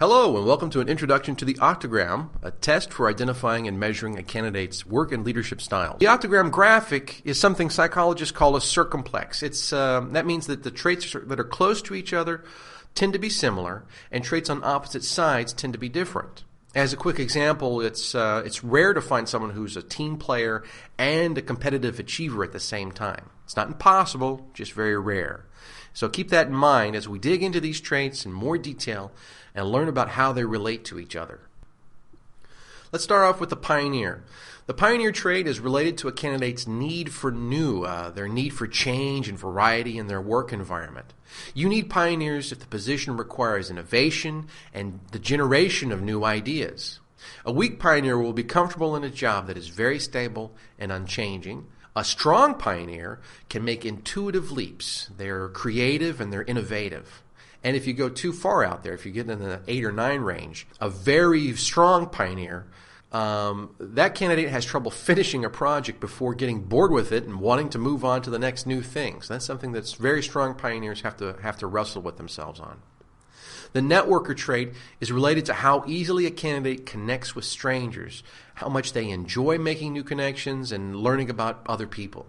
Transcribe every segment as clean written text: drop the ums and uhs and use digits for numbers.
Hello, and welcome to an introduction to the octagram, a test for identifying and measuring a candidate's work and leadership styles. The octagram graphic is something psychologists call a circumplex. That means that the traits that are close to each other tend to be similar, and traits on opposite sides tend to be different. As a quick example, it's rare to find someone who's a team player and a competitive achiever at the same time. It's not impossible, just very rare. So keep that in mind as we dig into these traits in more detail and learn about how they relate to each other. Let's start off with the pioneer. The pioneer trait is related to a candidate's need for new, their need for change and variety in their work environment. You need pioneers if the position requires innovation and the generation of new ideas. A weak pioneer will be comfortable in a job that is very stable and unchanging. A strong pioneer can make intuitive leaps. They're creative and they're innovative. And if you go too far out there, if you get in the 8 or 9 range, a very strong pioneer, that candidate has trouble finishing a project before getting bored with it and wanting to move on to the next new thing. So that's something that very strong pioneers have to wrestle with themselves on. The networker trait is related to how easily a candidate connects with strangers, how much they enjoy making new connections and learning about other people.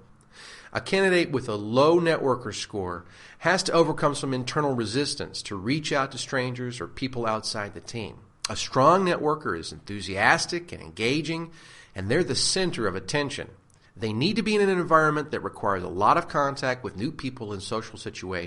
A candidate with a low networker score has to overcome some internal resistance to reach out to strangers or people outside the team. A strong networker is enthusiastic and engaging, and they're the center of attention. They need to be in an environment that requires a lot of contact with new people in social situations.